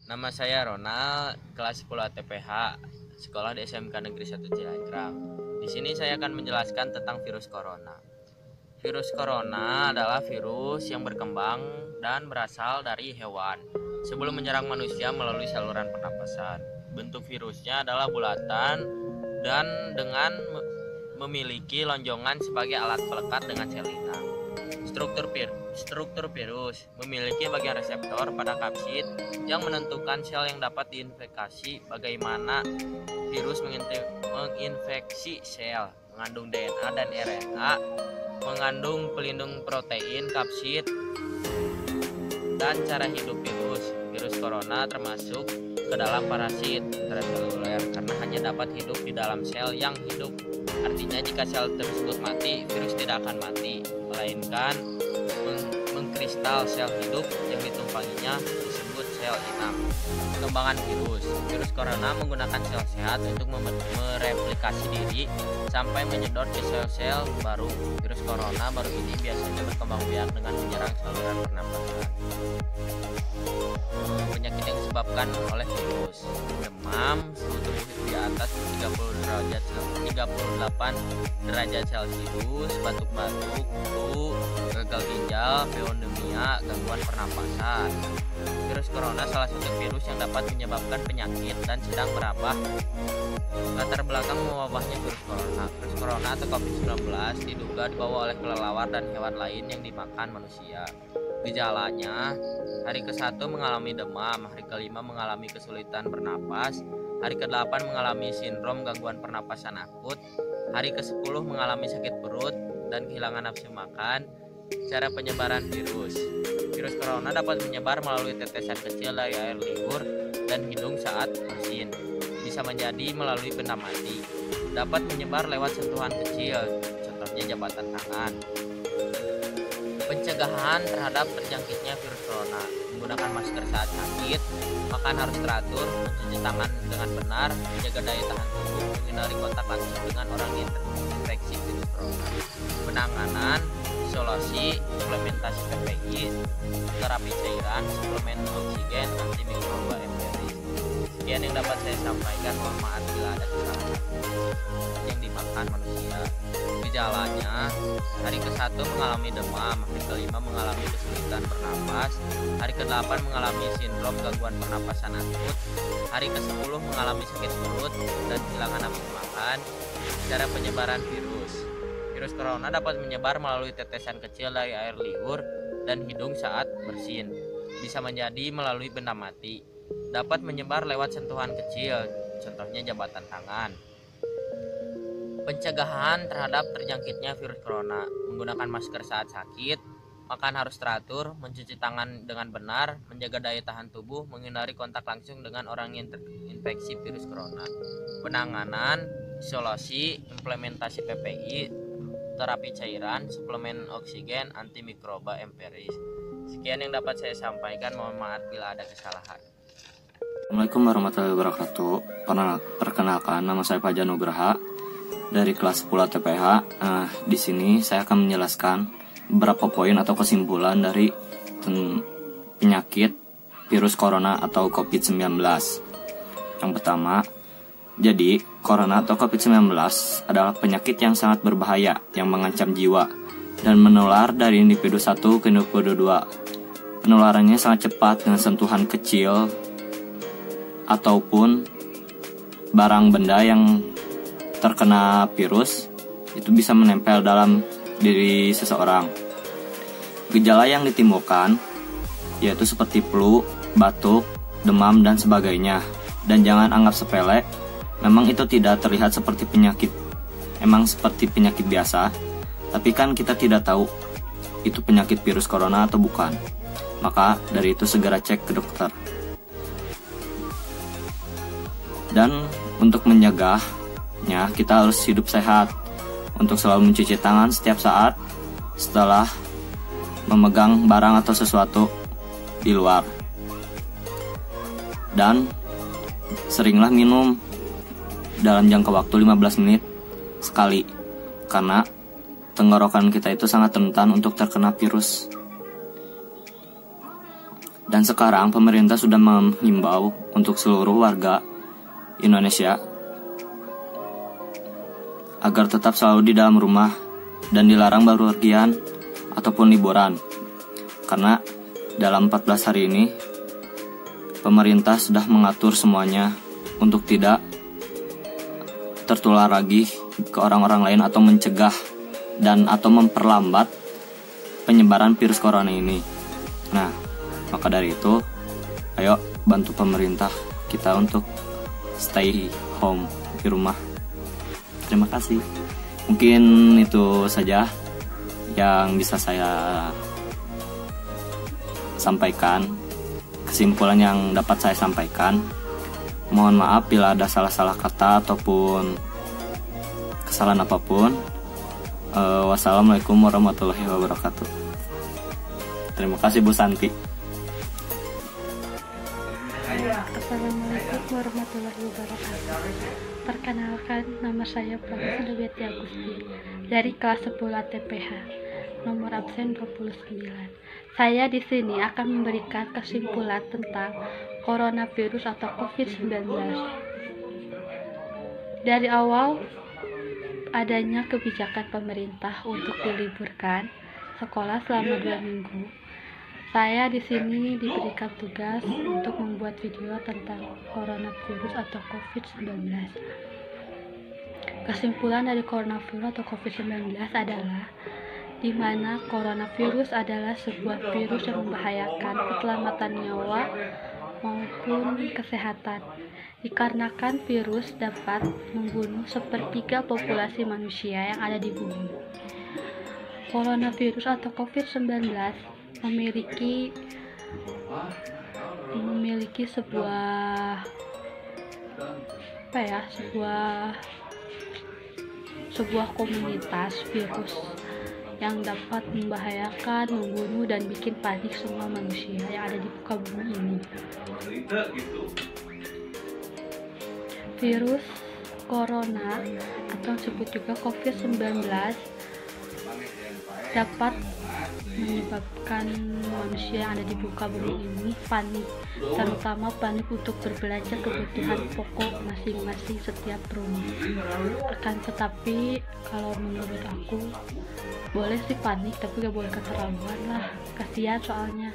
Nama saya Ronald, kelas 10 ATPH, sekolah di SMK Negeri 1 Cilanjang. Di sini saya akan menjelaskan tentang virus corona. Virus corona adalah virus yang berkembang dan berasal dari hewan sebelum menyerang manusia melalui saluran pernapasan. Bentuk virusnya adalah bulatan dan dengan memiliki lonjongan sebagai alat pelekat dengan sel inang. Struktur virus memiliki bagian reseptor pada kapsid yang menentukan sel yang dapat diinfeksi. Bagaimana virus menginfeksi sel, mengandung DNA dan RNA, mengandung pelindung protein kapsid, dan cara hidup virus corona termasuk ke dalam parasit intraseluler karena hanya dapat hidup di dalam sel yang hidup. Artinya jika sel tersebut mati, virus tidak akan mati, melainkan mengkristal sel hidup yang ditumpanginya disebut sel inang. Perkembangan virus corona menggunakan sel sehat untuk mereplikasi diri sampai menyedot ke sel-sel baru. Virus corona baru ini biasanya berkembang biak dengan menyerang saluran pernapasan. Penyakit yang disebabkan oleh virus: demam, suhu tubuh di atas 38 derajat Celcius, batuk-batuk, flu, gagal ginjal, pneumonia, gangguan pernapasan. Virus corona salah satu virus yang dapat menyebabkan penyakit dan sedang merambah. Latar belakang mewabahnya virus corona. Virus corona atau COVID-19 diduga dibawa oleh kelelawar dan hewan lain yang dimakan manusia. Gejalanya: hari ke-1 mengalami demam, hari ke-5 mengalami kesulitan bernapas, hari ke-8 mengalami sindrom gangguan pernapasan akut, hari ke-10 mengalami sakit perut dan kehilangan nafsu makan. Cara penyebaran virus corona dapat menyebar melalui tetesan kecil dari air liur dan hidung saat bersin. Bisa menjadi melalui benda mati. Dapat menyebar lewat sentuhan kecil, contohnya jabatan tangan. Pencegahan terhadap terjangkitnya virus corona: menggunakan masker saat sakit, makan harus teratur, mencuci tangan dengan benar, menjaga daya tahan tubuh, menghindari kontak langsung dengan orang yang terinfeksi virus corona. Penanganan: isolasi, suplementasi PPI, terapi cairan, suplemen oksigen, antimikroba empiris. Sekian yang dapat saya sampaikan. Mohon maaf bila ada kesalahan yang dimakan manusia. Gejalanya: hari ke-1 mengalami demam, hari ke-5 mengalami kesulitan bernapas, hari ke-8 mengalami sindrom gangguan pernapasan akut, hari ke-10 mengalami sakit perut dan kehilangan nafsu makan. Cara penyebaran virus corona dapat menyebar melalui tetesan kecil dari air liur dan hidung saat bersin. Bisa menjadi melalui benda mati. Dapat menyebar lewat sentuhan kecil, contohnya jabatan tangan. Pencegahan terhadap terjangkitnya virus corona: menggunakan masker saat sakit, makan harus teratur, mencuci tangan dengan benar, menjaga daya tahan tubuh, menghindari kontak langsung dengan orang yang terinfeksi virus corona. Penanganan: isolasi, implementasi PPI, terapi cairan, suplemen oksigen, antimikroba empiris. Sekian yang dapat saya sampaikan. Mohon maaf bila ada kesalahan. Assalamualaikum warahmatullahi wabarakatuh. Perkenalkan, nama saya Fajar Nugraha dari kelas 10 TPH. Di sini saya akan menjelaskan beberapa poin atau kesimpulan dari penyakit virus corona atau COVID-19. Yang pertama, jadi corona atau COVID-19 adalah penyakit yang sangat berbahaya yang mengancam jiwa dan menular dari individu satu ke individu dua. Penularannya sangat cepat dengan sentuhan kecil ataupun barang benda yang terkena virus itu bisa menempel dalam diri seseorang. Gejala yang ditimbulkan yaitu seperti flu, batuk, demam, dan sebagainya. Dan jangan anggap sepele, memang itu tidak terlihat seperti penyakit, emang seperti penyakit biasa, tapi kan kita tidak tahu itu penyakit virus corona atau bukan. Maka dari itu segera cek ke dokter. Dan untuk mencegahnya, kita harus hidup sehat, untuk selalu mencuci tangan setiap saat setelah memegang barang atau sesuatu di luar. Dan seringlah minum dalam jangka waktu 15 menit sekali, karena tenggorokan kita itu sangat rentan untuk terkena virus. Dan sekarang pemerintah sudah menghimbau untuk seluruh warga Indonesia agar tetap selalu di dalam rumah dan dilarang bepergian ataupun liburan. Karena dalam 14 hari ini pemerintah sudah mengatur semuanya untuk tidak tertular lagi ke orang-orang lain atau mencegah dan atau memperlambat penyebaran virus corona ini. Nah, maka dari itu, ayo bantu pemerintah kita untuk stay home di rumah. Terima kasih. Mungkin itu saja yang bisa saya sampaikan. Kesimpulan yang dapat saya sampaikan. Mohon maaf bila ada salah-salah kata ataupun kesalahan apapun. Wassalamualaikum warahmatullahi wabarakatuh. Terima kasih Bu Santi. Assalamualaikum warahmatullahi wabarakatuh. Perkenalkan, nama saya Pramila Dewiati Agusti dari kelas 10 ATPH, nomor absen 29. Saya di sini akan memberikan kesimpulan tentang coronavirus atau COVID-19. Dari awal adanya kebijakan pemerintah untuk diliburkan sekolah selama 2 minggu. Saya di sini diberikan tugas untuk membuat video tentang coronavirus atau COVID-19. Kesimpulan dari coronavirus atau COVID-19 adalah di mana coronavirus adalah sebuah virus yang membahayakan keselamatan nyawa maupun kesehatan. Dikarenakan virus dapat membunuh sepertiga populasi manusia yang ada di bumi. Coronavirus atau COVID-19 memiliki sebuah komunitas virus yang dapat membahayakan, membunuh, dan bikin panik semua manusia yang ada di muka bumi ini. Virus corona atau disebut juga COVID-19 dapat menyebabkan manusia yang ada di muka bumi ini panik, terutama panik untuk berbelanja kebutuhan pokok masing-masing setiap rumah. Akan tetapi kalau menurut aku boleh sih panik, tapi gak boleh keterlaluan lah, kasihan soalnya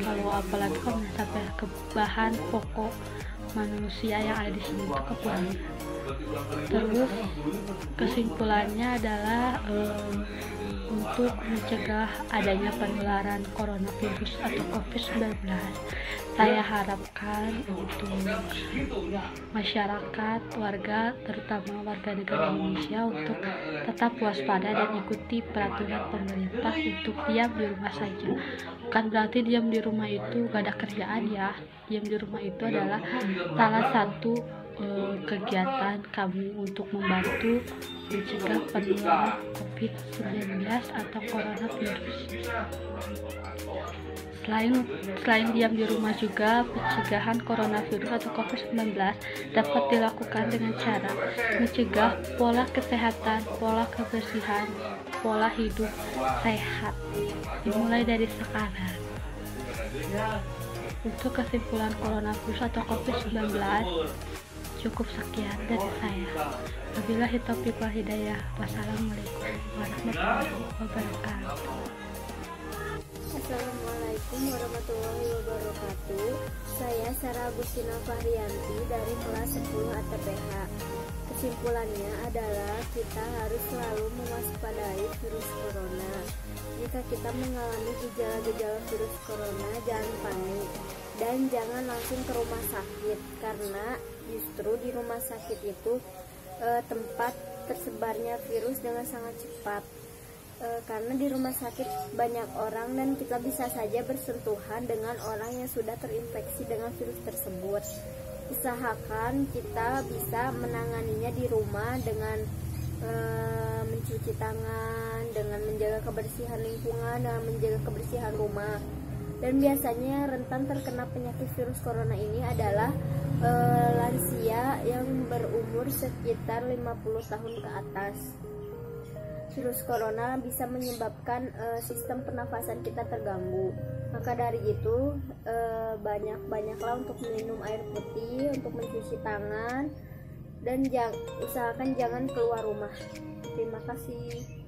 kalau apalagi kalau sampai ke bahan pokok manusia yang ada di sini itu kekurangan. Terus kesimpulannya adalah untuk mencegah adanya penularan coronavirus atau COVID-19, saya harapkan untuk masyarakat, warga, terutama warga negara Indonesia untuk tetap waspada dan ikuti peraturan pemerintah untuk diam di rumah saja. Bukan berarti diam di rumah itu gak ada kerjaan ya. Diam di rumah itu adalah salah satu kegiatan kami untuk membantu mencegah penularan COVID-19 atau coronavirus. Selain diam di rumah juga, pencegahan coronavirus atau COVID-19 dapat dilakukan dengan cara mencegah pola kesehatan, pola kebersihan, pola hidup sehat, dimulai dari sekarang. Untuk kesimpulan coronavirus atau COVID-19, cukup sekian dari saya. Wabillahi taufiq wal hidayah. Wassalamualaikum warahmatullahi wabarakatuh. Assalamualaikum warahmatullahi wabarakatuh. Saya Sarah Agustina Fahrianti dari kelas 10 ATPH. Kesimpulannya adalah kita harus selalu mewaspadai virus corona. Jika kita mengalami gejala-gejala virus corona, jangan panik dan jangan langsung ke rumah sakit, karena justru di rumah sakit itu tempat tersebarnya virus dengan sangat cepat. Karena di rumah sakit banyak orang dan kita bisa saja bersentuhan dengan orang yang sudah terinfeksi dengan virus tersebut. Usahakan kita bisa menanganinya di rumah dengan mencuci tangan, dengan menjaga kebersihan lingkungan, dengan menjaga kebersihan rumah. Dan biasanya rentan terkena penyakit virus corona ini adalah lansia yang berumur sekitar 50 tahun ke atas. Virus corona bisa menyebabkan sistem pernafasan kita terganggu. Maka dari itu banyak-banyaklah untuk minum air putih, untuk mencuci tangan, dan usahakan jangan keluar rumah. Terima kasih.